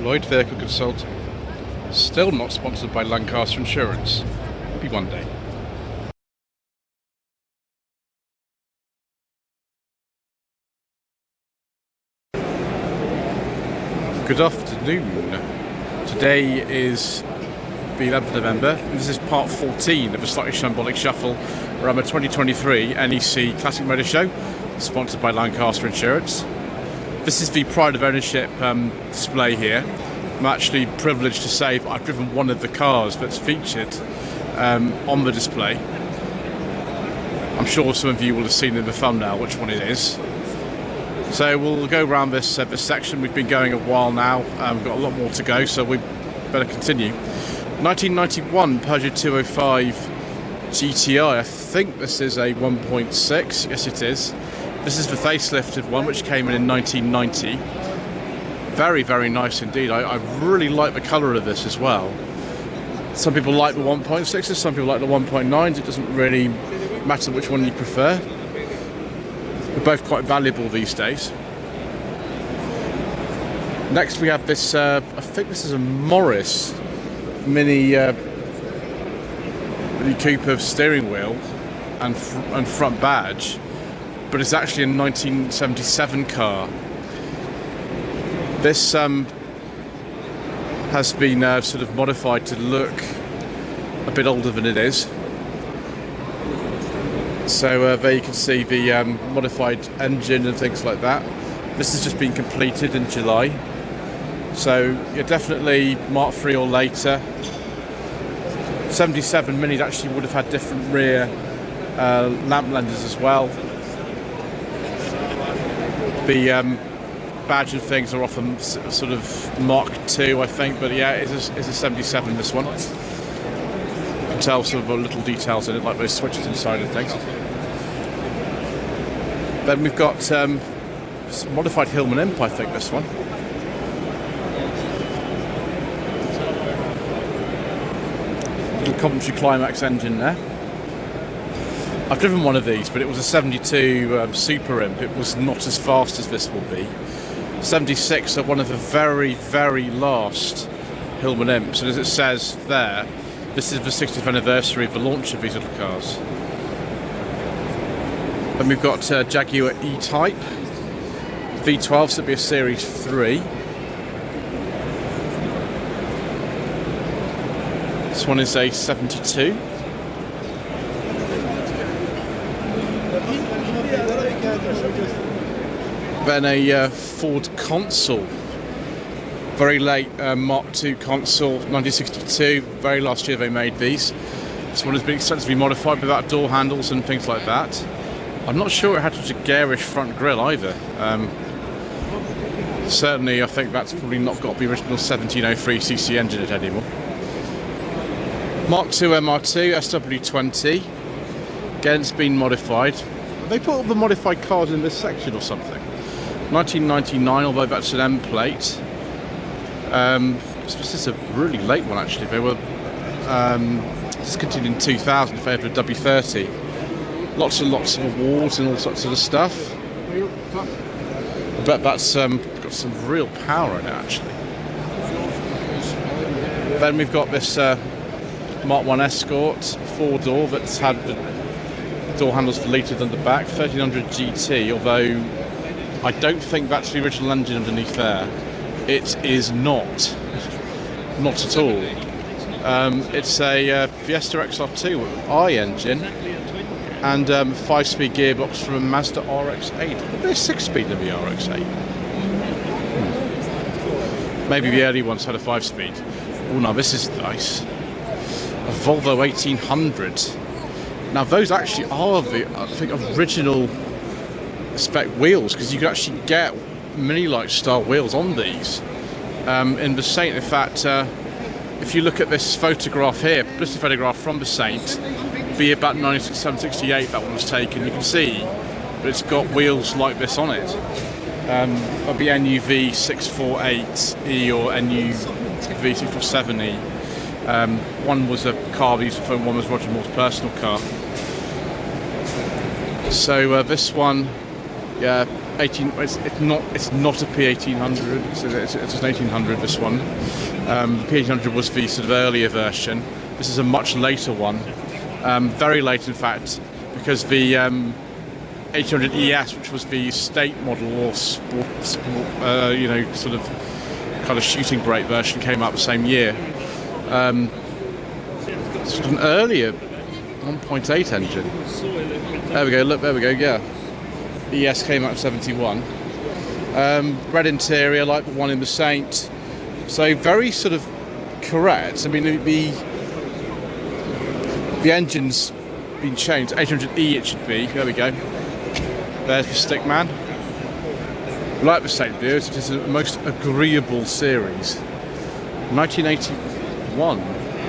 Lloyd Vehicle Consulting. Still not sponsored by Lancaster Insurance. Maybe one day. Good afternoon. Today is the 11th of November. This is part 14 of a slightly shambolic shuffle around the 2023 NEC Classic Motor Show, sponsored by Lancaster Insurance. This is the pride of ownership display here. I'm actually privileged to say I've driven one of the cars that's featured on the display. I'm sure some of you will have seen in the thumbnail which one it is. So we'll go around this section. We've been going a while now. We've got a lot more to go, so we better continue. 1991 Peugeot 205 GTI. I think this is a 1.6. Yes, it is. This is the facelifted one, which came in 1990. Very, very nice indeed. I really like the colour of this as well. Some people like the 1.6s, some people like the 1.9s. It doesn't really matter which one you prefer. They're both quite valuable these days. Next we have this, I think this is a Morris Mini Cooper steering wheel and front badge, but it's actually a 1977 car. This has been sort of modified to look a bit older than it is. So there you can see the modified engine and things like that. This has just been completed in July. So you're definitely Mark III or later. 77 Minis actually would have had different rear lamp lenses as well. The badge and things are often sort of Mark II, I think, but yeah, it's a 77 this one. You can tell some of the little details in it, like those switches inside and things. Then we've got some modified Hillman Imp, I think, this one. Little Coventry Climax engine there. I've driven one of these, but it was a 72 Super Imp. It was not as fast as this will be. 76 are one of the very, very last Hillman Imps, and as it says there, this is the 60th anniversary of the launch of these little cars. Then we've got Jaguar E-Type V12, so it'll be a Series 3. This one is a 72. Then a Ford Consul, very late Mark II Consul, 1962, very last year they made these. This one has been extensively modified without door handles and things like that. I'm not sure it had such a garish front grille either. Certainly I think that's probably not got the original 1703cc engine in it anymore. Mark II MR2 SW20, again it's been modified. They put all the modified cars in this section or something. 1999, although that's an M plate. This is a really late one actually. They were discontinued in 2000 in favour of W30. Lots and lots of awards and all sorts of stuff. I bet that's got some real power in it actually. Then we've got this Mark I Escort 4-door that's had the door handles deleted on the back, 1300 GT, although I don't think that's the original engine underneath there. It is not at all. It's a Fiesta XR2 I engine and 5-speed gearbox from a Mazda RX-8. Would there be a 6-speed in the RX-8? Maybe the early ones had a 5-speed. Oh no, this is nice. A Volvo 1800. Now those actually are the, I think, original spec wheels, because you can actually get mini-like style wheels on these. In the Saint, in fact, if you look at this photograph here, publicity photograph from the Saint, be about 1967-68 that one was taken, you can see that it's got wheels like this on it. That'll be NUV 648E or NUV 647E. One was a car we used to film, one was Roger Moore's personal car. So this one, yeah, It's not a P1800. It's an 1800. This one. The P1800 was the sort of earlier version. This is a much later one, very late in fact, because the 1800 ES, which was the state model or sport, sort of kind of shooting brake version, came out the same year. It's an earlier 1.8 engine. There we go. Look, there we go. Yeah. ES came out in 71. Red interior, like the one in the Saint. So very sort of correct. I mean, the engine's been changed. 800E it should be. There we go. There's the Stickman. Like the Saint viewers, it is the most agreeable series. 1981,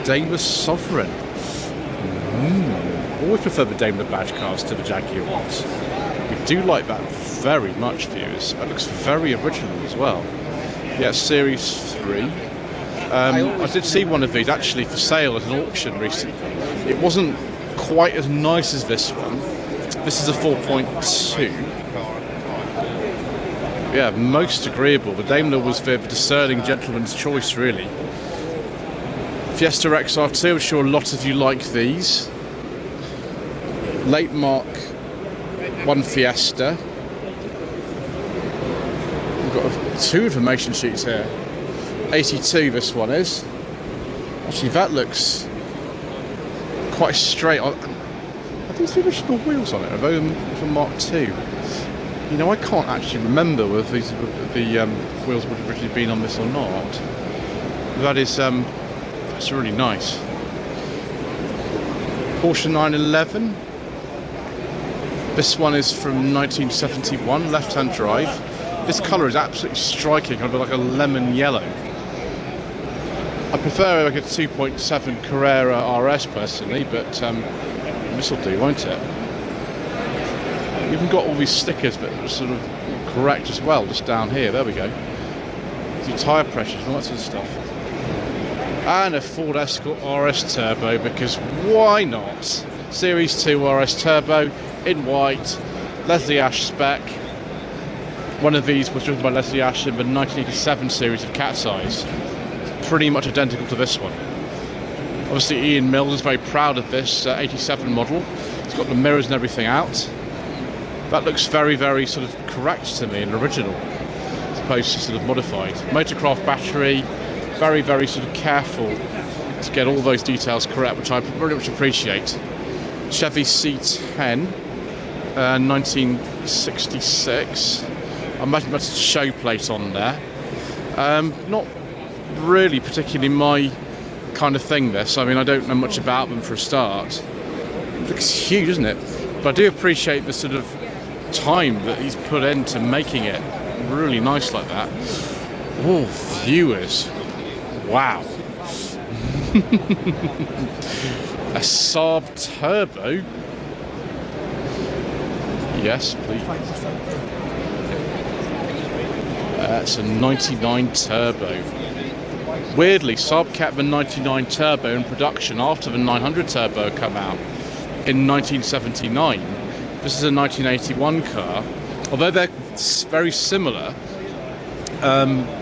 Daimler Sovereign. Always prefer the Daimler badge cars to the Jaguar ones. We do like that very much, viewers. That looks very original as well. Yeah, Series 3. I did see one of these actually for sale at an auction recently. It wasn't quite as nice as this one. This is a 4.2. Yeah, most agreeable. The Daimler was the discerning gentleman's choice, really. Fiesta XR2, I'm sure a lot of you like these. Late Mark 1 Fiesta. We've got two information sheets here. 82 this one is. Actually, that looks quite straight on. Are these the original wheels on it? Are they from Mark II? You know, I can't actually remember whether the wheels would have originally been on this or not. That is, that's really nice. Porsche 911. This one is from 1971, left-hand drive. This colour is absolutely striking, kind of like a lemon yellow. I prefer like a 2.7 Carrera RS personally, but this will do, won't it? You've even got all these stickers that are sort of correct as well, just down here. There we go. The tyre pressures and all that sort of stuff. And a Ford Escort RS Turbo, because why not? Series 2 RS Turbo in white, Leslie Ash spec. One of these was driven by Leslie Ash in the 1987 series of Cat's Eyes. Pretty much identical to this one. Obviously Ian Mills is very proud of this 87 model. It's got the mirrors and everything out. That looks very, very sort of correct to me and original, as opposed to sort of modified. Motorcraft battery, very, very sort of careful to get all those details correct, which I very much appreciate. Chevy C10, 1966. I imagine that's a show plate on there. Not really particularly my kind of thing, this. I mean, I don't know much about them for a start. It looks huge, doesn't it? But I do appreciate the sort of time that he's put into making it really nice like that. Oh, viewers. Wow. A Saab Turbo? Yes, please. That's a 99 Turbo. Weirdly, Saab kept the 99 Turbo in production after the 900 Turbo come out in 1979. This is a 1981 car. Although they're very similar,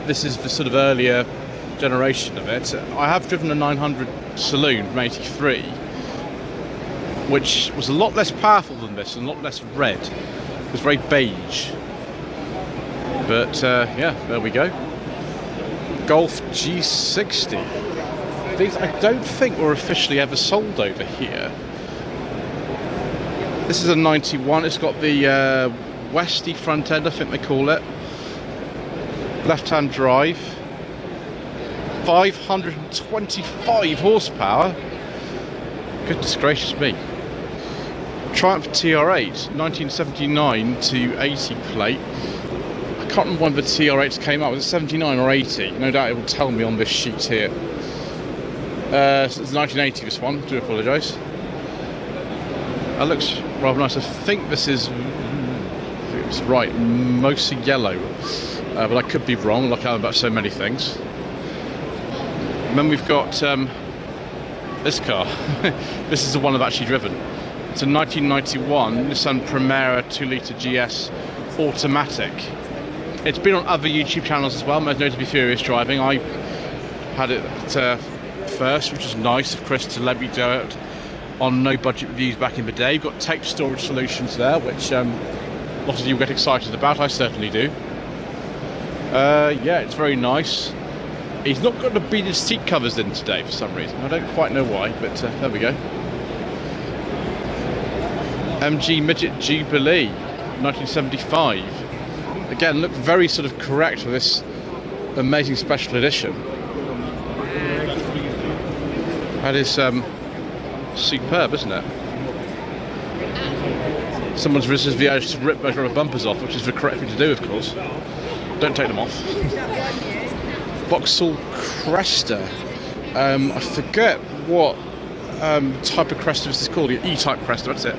this is the sort of earlier generation of it. I have driven a 900 Saloon from 83, which was a lot less powerful than this and a lot less red. It was very beige. But yeah, there we go. Golf G60. These I don't think were officially ever sold over here. This is a 91. It's got the Westy front end, I think they call it. Left-hand drive. 525 horsepower. Goodness gracious me. Triumph TR8, 1979 to 80 plate. I can't remember when the TR8s came out. Was it 79 or 80? No doubt it will tell me on this sheet here. So it's 1980, this one. I do apologise. That looks rather nice. I think this is, it's right, mostly yellow. But I could be wrong, like I'm about so many things. And then we've got this car. This is the one I've actually driven. It's a 1991 Nissan Primera 2-litre GS automatic. It's been on other YouTube channels as well, most notably Furious Driving. I had it first, which was nice of Chris to let me do it on no budget reviews back in the day. You've got tape storage solutions there, which lots of you get excited about. I certainly do. Yeah, it's very nice. He's not got the beaded seat covers in today for some reason. I don't quite know why, but there we go. MG Midget Jubilee, 1975. Again, look very sort of correct for this amazing special edition. That is superb, isn't it? Someone's resisted the urge to rip those rubber bumpers off, which is the correct thing to do, of course. Don't take them off. Vauxhall Cresta. I forget what type of Cresta this is called. The E-type Cresta, that's it.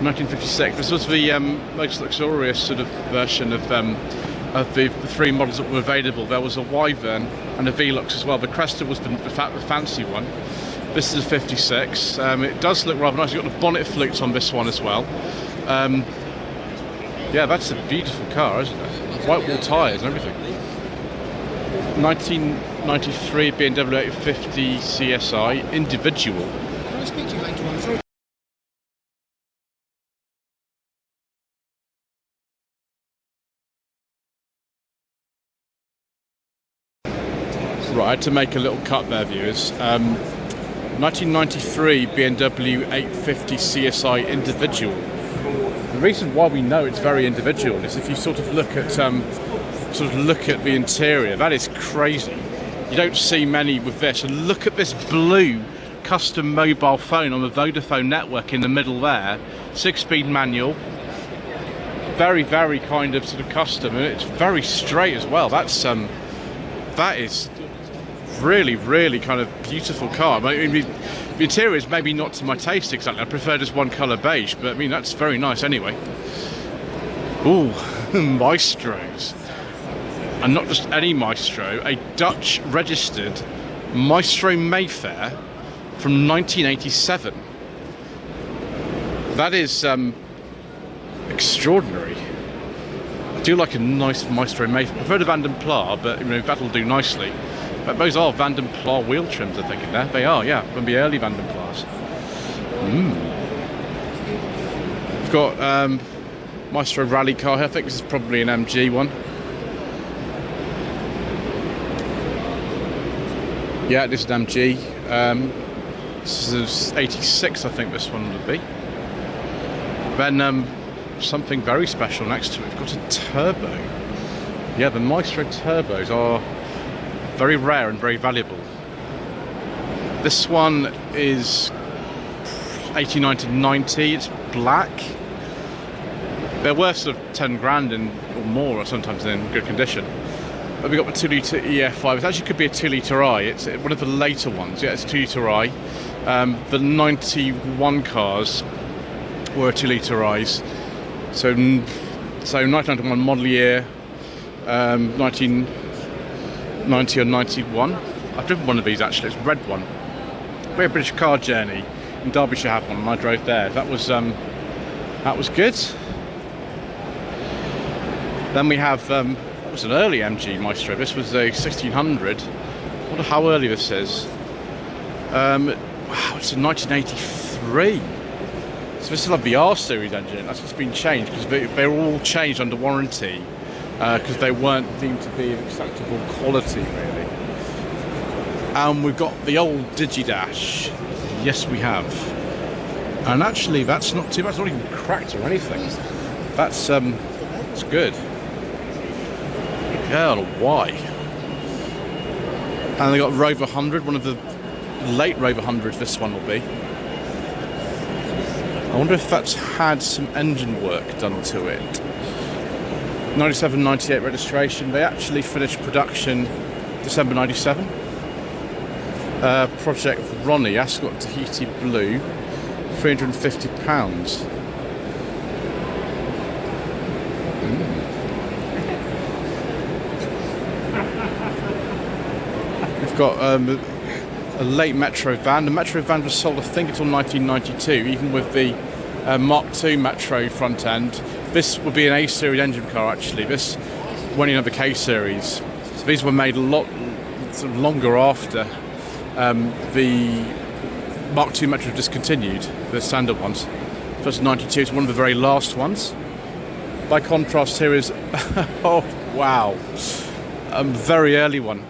1956. This was the most luxurious sort of version of the three models that were available. There was a Wyvern and a Velux as well. The Cresta was the fancy one. This is a 56. It does look rather nice. You've got the bonnet flutes on this one as well. Yeah, that's a beautiful car, isn't it? White wall tyres and everything. 1993 BMW 850 CSI individual. Can I speak to you later on? Sorry. Right, I had to make a little cut there, viewers. 1993 BMW 850 CSI individual. The reason why we know it's very individual is if you sort of look at the interior. That is crazy. You don't see many with this. And look at this blue custom mobile phone on the Vodafone network in the middle there. 6-speed manual. Very, very kind of sort of custom, and it's very straight as well. That is really, really kind of beautiful car. I mean, the interior is maybe not to my taste exactly. I prefer just one colour beige, but I mean that's very nice anyway. Ooh, Maestros. And not just any Maestro, a Dutch registered Maestro Mayfair from 1987. That is extraordinary. I do like a nice Maestro Mayfair. I prefer the Van den Pla, but you know, that'll do nicely. But those are Van den Pla wheel trims, I think, in there. They are, yeah, from the early Van den Plas. We've got Maestro rally car here. I think this is probably an MG one. Yeah, this is an MG. This is 86, I think this one would be. Then something very special next to it. We've got a turbo. Yeah, the Maestro turbos are very rare and very valuable. This one is 89 to 90. It's black. They're worth sort of 10 grand or more, or sometimes in good condition. But we've got the 2-litre EF5. It actually could be a 2-litre I. It's one of the later ones. Yeah, it's a 2-litre I. The 91 cars were 2-litre I's. So 1991 model year, 1990 or 91. I've driven one of these actually. It's a red one. Great British Car Journey in Derbyshire had one, and I drove there. That was good. Then we have that was an early MG Maestro. This was a 1600. I wonder how early this is. Wow, it's a 1983. So this is like the R series engine. That's just been changed because they were all changed under warranty because they weren't deemed to be of acceptable quality, really. And we've got the old Digidash. Yes, we have. And actually, that's not too bad. It's not even cracked or anything. That's good. Yeah, I don't know why. And they got Rover 100, one of the late Rover 100s. This one will be. I wonder if that's had some engine work done to it. 97, 98 registration. They actually finished production December 97. Project Ronnie, Ascot Tahiti Blue, £350. We've got a late Metro van. The Metro van was sold, I think, until 1992, even with the Mark II Metro front end. This would be an A series engine car actually. This went in the K series. So these were made a lot sort of longer after the Mark II Metro discontinued, the standard ones. First 92 is one of the very last ones. By contrast, here is oh wow, very early one.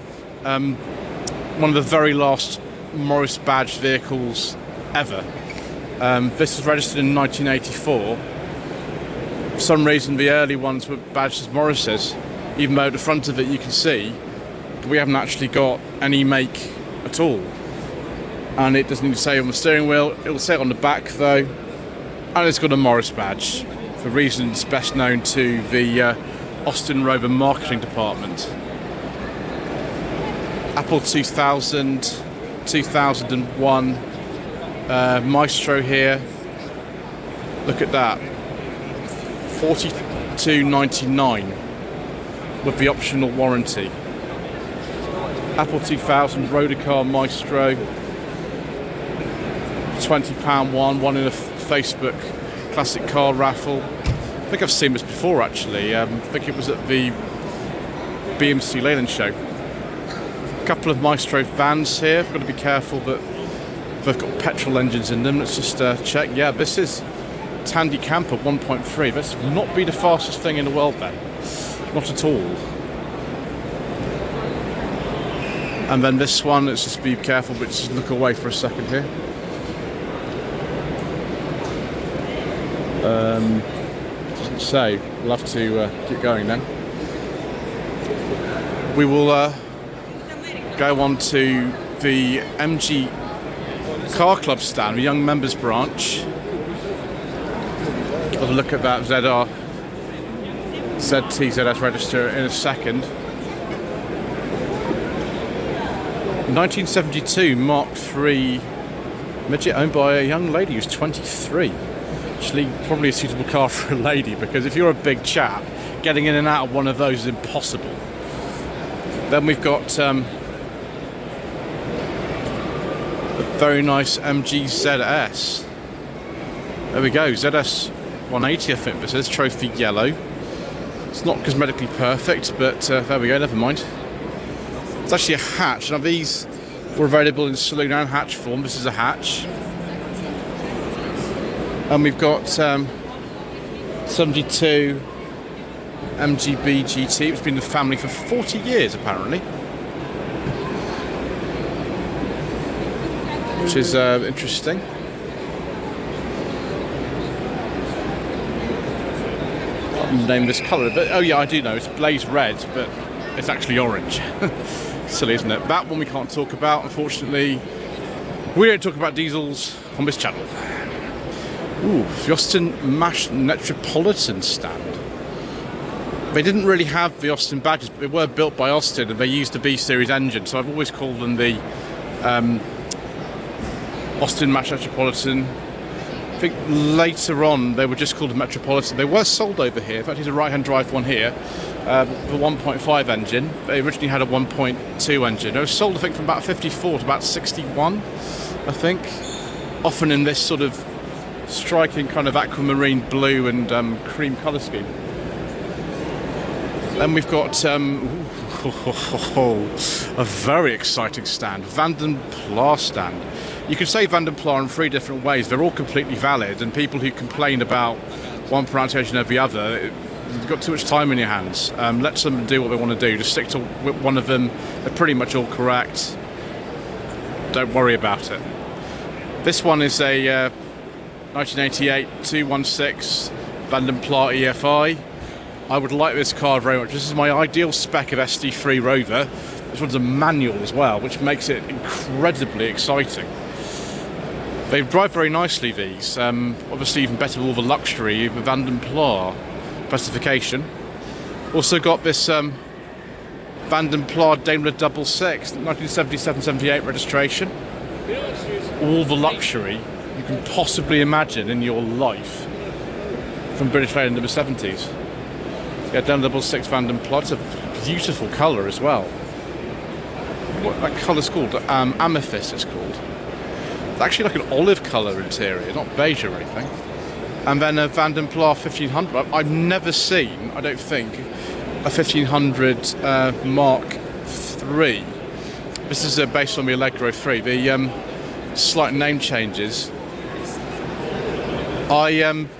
One of the very last Morris badge vehicles ever. This was registered in 1984. For some reason, the early ones were badged as Morris's, even though at the front of it you can see we haven't actually got any make at all. And it doesn't even say on the steering wheel. It will say it on the back though, and it's got a Morris badge for reasons best known to the Austin Rover marketing department. Apple 2000, 2001, Maestro here. Look at that, $42.99 with the optional warranty. Apple 2000 Rotor Car Maestro, £20 one in a Facebook classic car raffle. I think I've seen this before actually. I think it was at the BMC Leyland show. A couple of Maestro vans here. I've got to be careful that they've got petrol engines in them. Let's just check. Yeah, this is Tandy Camper 1.3. This will not be the fastest thing in the world then. Not at all. And then this one, let's just be careful, but just look away for a second here. Doesn't say. We'll have to keep going then. We will go on to the MG Car Club stand, the Young Members branch. Have a look at that ZR ZTZS register in a second. 1972 Mark III midget owned by a young lady who's 23. Actually, probably a suitable car for a lady, because if you're a big chap, getting in and out of one of those is impossible. Then we've got a very nice MG ZS. There we go, ZS 180 I think this is, trophy yellow. It's not cosmetically perfect, but there we go, never mind. It's actually a hatch. Now these were available in saloon and hatch form. This is a hatch. And we've got 72 MGB GT. It's been in the family for 40 years apparently. Which is interesting. Can't name this colour, but oh yeah, I do know. It's blaze red, but it's actually orange. Silly, isn't it? That one we can't talk about, unfortunately. We don't talk about diesels on this channel. Ooh, the Austin MASH Metropolitan stand. They didn't really have the Austin badges, but they were built by Austin and they used the B-Series engine, so I've always called them the Austin MASH Metropolitan. I think later on they were just called a Metropolitan. They were sold over here. In fact, here's a right-hand drive one here. The 1.5 engine. They originally had a 1.2 engine. It was sold, I think, from about 54 to about 61, I think. Often in this sort of striking kind of aquamarine blue and cream colour scheme. Then we've got a very exciting stand, Vanden Plas stand. You could say Vanden Plas in three different ways. They're all completely valid, and people who complain about one pronunciation over the other, you've got too much time in your hands. Let them do what they want to do. Just stick to one of them. They're pretty much all correct. Don't worry about it. This one is a 1988 216 Vanden Plas EFI. I would like this car very much. This is my ideal spec of SD3 Rover. This one's a manual as well, which makes it incredibly exciting. They drive very nicely, these. Obviously even better with all the luxury of the Vanden Plas specification. Also got this Vanden Plas Daimler 66, 1977-78 registration. All the luxury you can possibly imagine in your life from British Leyland in the 70s. Yeah, Daimler 66 Vanden Plas. It's a beautiful colour as well. What that colour's called? Amethyst it's called. It's actually like an olive colour interior, not beige or anything. And then a Vandenpla 1500. I've never seen, I don't think, a 1500 Mark III. This is based on the Allegro 3. The slight name changes. I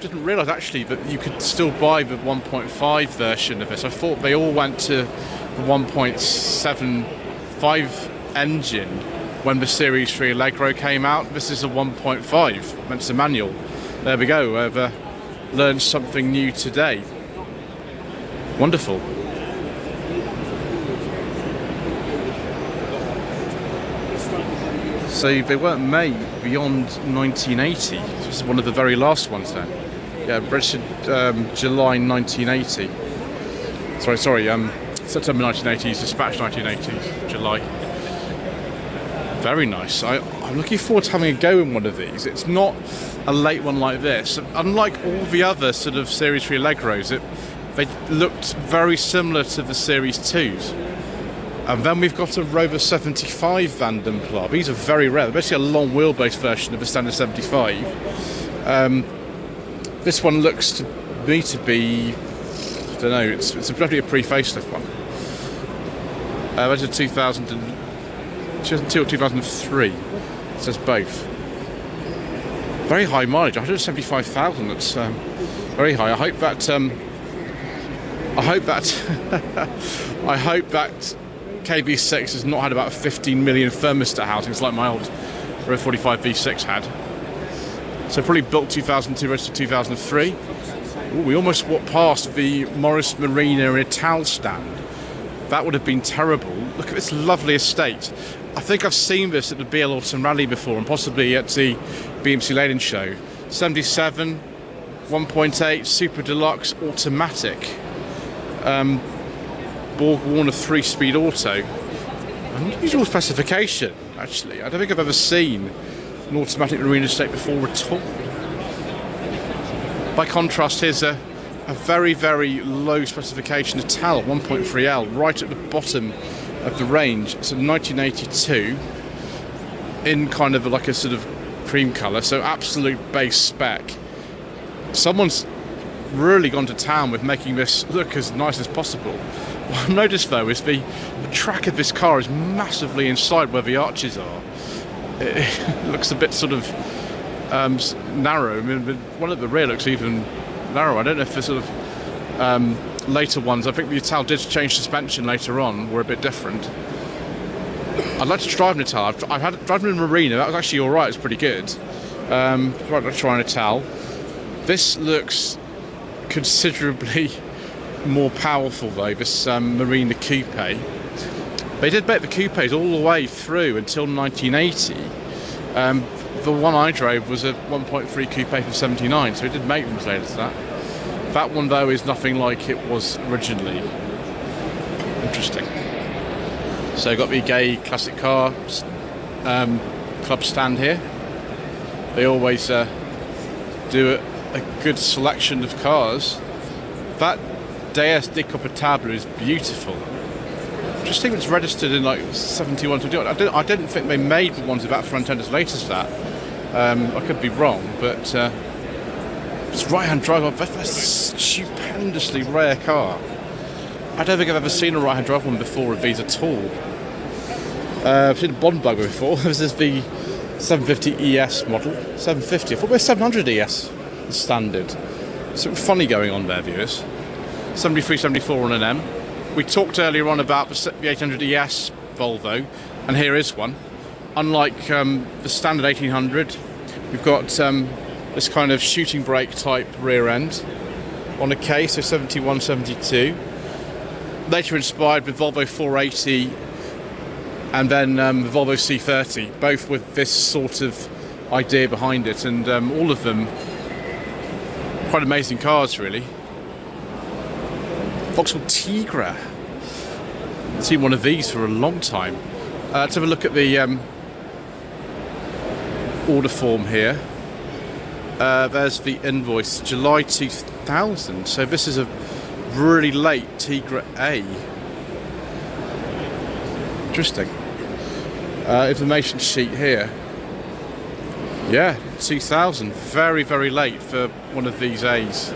didn't realise actually that you could still buy the 1.5 version of this. I thought they all went to the 1.75 engine when the Series 3 Allegro came out. This is a 1.5, it's a manual. There we go, I've learned something new today. Wonderful. So they weren't made beyond 1980. This is one of the very last ones then. Yeah, registered July 1980. Sorry, September 1980s, dispatch 1980s, July. Very nice. I'm looking forward to having a go in one of these. It's not a late one like this. Unlike all the other sort of Series 3 Allegros, they looked very similar to the Series 2s. And then we've got a Rover 75 Vandenpla. These are very rare. They're basically a long wheelbase version of the standard 75. This one looks to me to be, I don't know, it's definitely a pre-facelift one. That's a 2002 or 2003. It says both. Very high mileage, 175,000. That's very high. I hope that KV6 has not had about 15 million thermostat housings like my old Rover 45 V6 had. So probably built 2002, registered 2003. Ooh, we almost walked past the Morris Marina in Ital stand. That would have been terrible. Look at this lovely estate. I think I've seen this at the BL Autumn Rally before and possibly at the BMC Leyland show. 77, 1.8, Super Deluxe, automatic. Borg Warner 3-speed auto. Unusual specification, actually. I don't think I've ever seen an automatic marine estate before at all. By contrast, here's a very, very low specification Ital 1.3L, right at the bottom of the range. It's a 1982 in kind of like a sort of cream colour, so absolute base spec. Someone's really gone to town with making this look as nice as possible. What I've noticed though is the track of this car is massively inside where the arches are. It looks a bit sort of narrow. I mean, one at the rear looks even narrow. I don't know if the sort of later ones, I think the Ital did change suspension later on, were a bit different. I'd like to drive an Ital. I've had driving in a Marina, that was actually alright, it's pretty good. Right, let's try an Ital. This looks considerably more powerful though, this Marina Coupe. They did make the coupes all the way through until 1980. The one I drove was a 1.3 coupe from 79, so it did make them as late as that. That one though is nothing like it was originally. Interesting. So got the Gay Classic Car Club stand here. They always do a good selection of cars. That DS Decapotable is beautiful. Just think it's registered in like 71. I didn't think they made the ones with that front end as late as that. I could be wrong, but it's right-hand drive. That's a stupendously rare car. I don't think I've ever seen a right-hand drive one before of these at all. I've seen a Bond Bugger before. This is the 750 ES model. 750. I thought we were 700 ES standard. Something funny going on there, viewers. 73, 74 on an M. We talked earlier on about the 800 ES Volvo, and here is one. Unlike the standard 1800, we've got this kind of shooting brake type rear end on a K, so 71, 72. Later inspired with Volvo 480 and then the Volvo C30, both with this sort of idea behind it, and all of them quite amazing cars, really. Vauxhall Tigra. I've seen one of these for a long time. Let's have a look at the order form here. There's the invoice, July 2000. So this is a really late Tigra A. Interesting. Information sheet here. Yeah, 2000. Very, very late for one of these A's.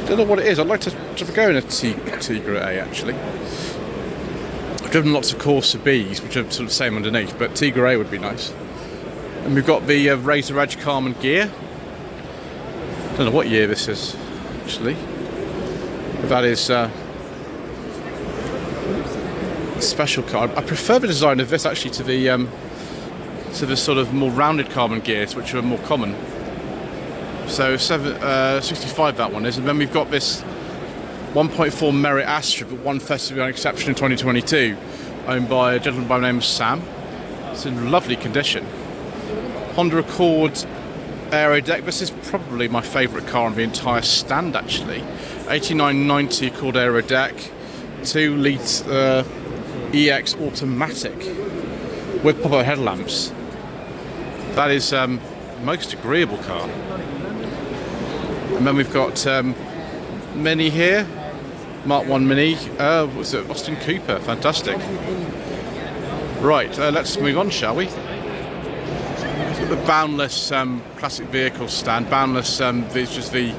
Don't know what it is. I'd like to go in a Tigre A actually. I've driven lots of Corsa Bs, which are sort of the same underneath, but Tigre A would be nice. And we've got the Razor Edge Carmen gear. Don't know what year this is actually. But that is a special car. I prefer the design of this actually to the sort of more rounded carbon gears, which are more common. So 65 that one is, and then we've got this 1.4 Merit Astra, but one festival on exception in 2022, owned by a gentleman by the name of Sam. It's in lovely condition. Honda Accord Aero Deck. This is probably my favourite car on the entire stand actually. 8990 Accord Aero Deck, 2 litre EX automatic with pop-up headlamps. That is most agreeable car. And then we've got Mini here, Mark 1 Mini. What's it? Austin Cooper, fantastic. Right, let's move on, shall we? The Boundless classic vehicle stand. Boundless is just the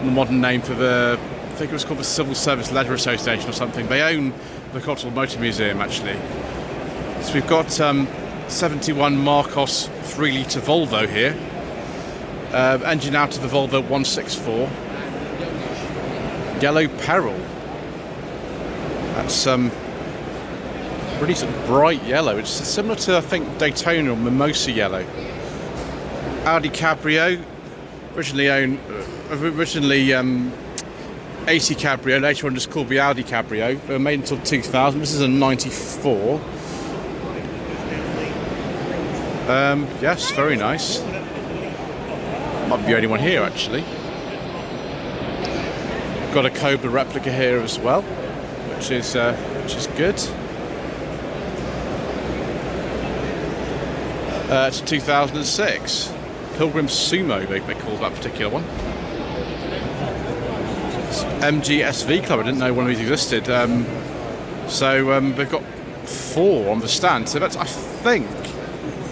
modern name for the, I think it was called the Civil Service Leather Association or something. They own the Cotswold Motor Museum actually. So we've got 71 Marcos 3 litre Volvo here. Engine out of the Volvo 164. Yellow Peril. That's really sort of bright yellow. It's similar to, I think, Daytona or Mimosa yellow. Audi Cabrio, originally AC Cabrio, later on just called the Audi Cabrio. They were made until 2000. This is a 94. Yes, very nice. Might be the only one here actually. Got a Cobra replica here as well, which is good. It's 2006 Pilgrim Sumo, they call that particular one. It's MGSV Club. I didn't know one of these existed. They've got 4 on the stand. So that's, I think,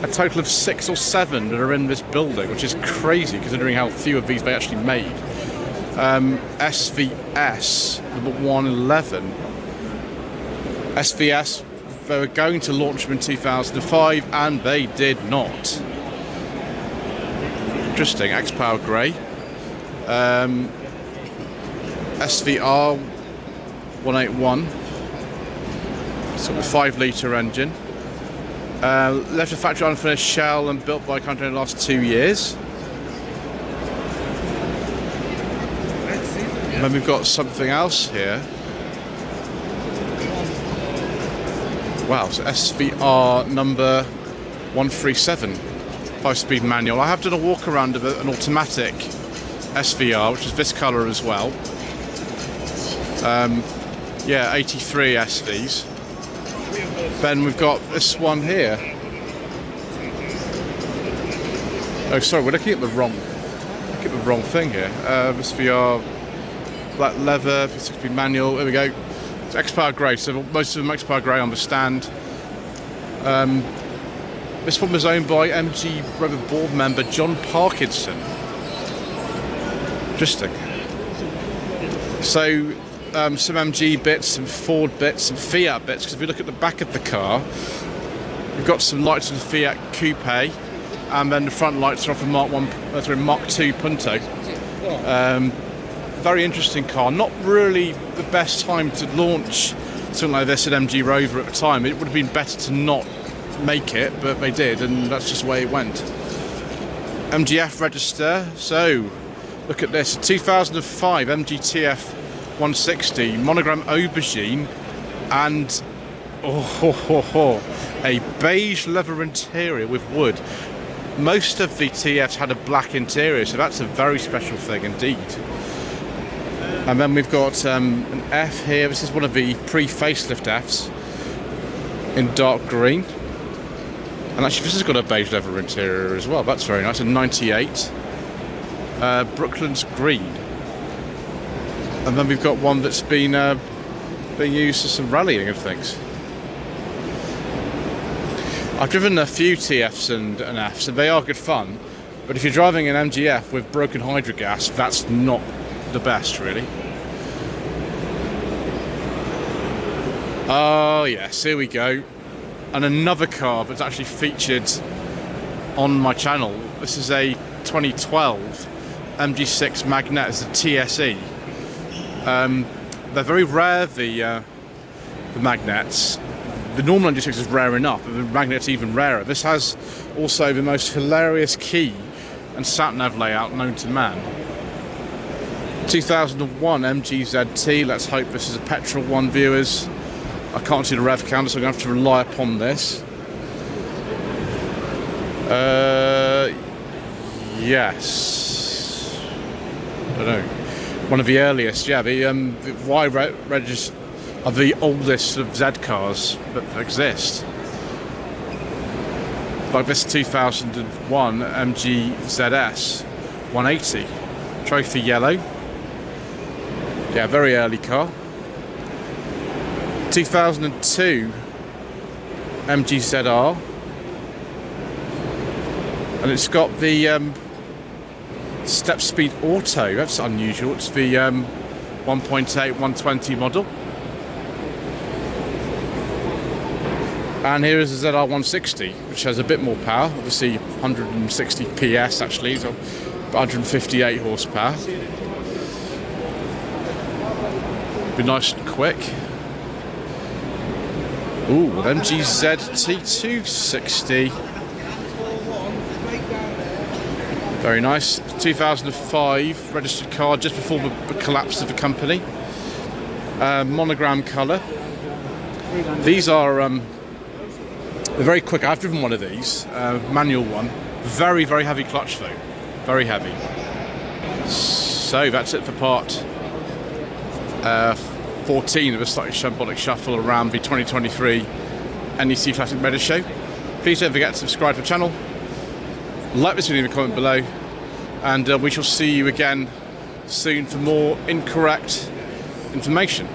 a total of 6 or 7 that are in this building, which is crazy considering how few of these they actually made. SVS number 111. SVS, they were going to launch them in 2005 and they did not. Interesting. X-Power Grey. SVR 181. So with 5 litre engine. Left the factory unfinished shell and built by a company in the last 2 years. And then we've got something else here. Wow, so SVR number 137, 5-speed manual. I have done a walk around of an automatic SVR, which is this colour as well. 83 SVs. Then we've got this one here. Oh, sorry, we're looking at the wrong thing here. This VR, black leather, 6-speed manual. There we go. It's X-Power Grey. So most of them X-Power Grey on the stand. This one was owned by MG Rover board member John Parkinson. Interesting. So some MG bits, some Ford bits, some Fiat bits, because if you look at the back of the car, we've got some lights on the Fiat Coupe, and then the front lights are off a Mark 2 Punto. Very interesting car. Not really the best time to launch something like this at MG Rover at the time. It would have been better to not make it, but they did, and that's just the way it went. MGF register. So look at this, 2005 MGTF 160 monogram aubergine, and a beige leather interior with wood. Most of the TFs had a black interior, so that's a very special thing indeed. And then we've got an F here. This is one of the pre-facelift Fs in dark green. And actually this has got a beige leather interior as well. That's very nice. A 98. Brooklands green. And then we've got one that's been being used for some rallying of things. I've driven a few TFs and Fs, and they are good fun, but if you're driving an MGF with broken hydrogas, that's not the best, really. Oh yes, here we go. And another car that's actually featured on my channel. This is a 2012 MG6 Magnet. It's a TSE. They're very rare, the Magnets. The normal MG6 is rare enough, but the Magnet's even rarer. This has also the most hilarious key and sat-nav layout known to man. 2001 MG ZT. Let's hope this is a petrol one, viewers. I can't see the rev counter, so I'm going to have to rely upon this. Yes. I don't know. One of the earliest, yeah. The Y registers are the oldest of Z cars that exist. Like this 2001 MG ZS 180. Trophy yellow. Yeah, very early car. 2002 MG ZR. And it's got the step speed auto. That's unusual. It's the 1.8 120 model. And here is the ZR 160, which has a bit more power. Obviously 160 PS actually, so 158 horsepower. Be nice and quick. Ooh, MG ZT260. Very nice. 2005 registered car, just before the collapse of the company. Monogram colour. These are they're very quick. I've driven one of these, manual one. Very, very heavy clutch though. Very heavy. So that's it for part 14 of a slightly shambolic shuffle around the 2023 NEC Classic Motor Show. Please don't forget to subscribe to the channel. Like this video in the comment below, and we shall see you again soon for more incorrect information.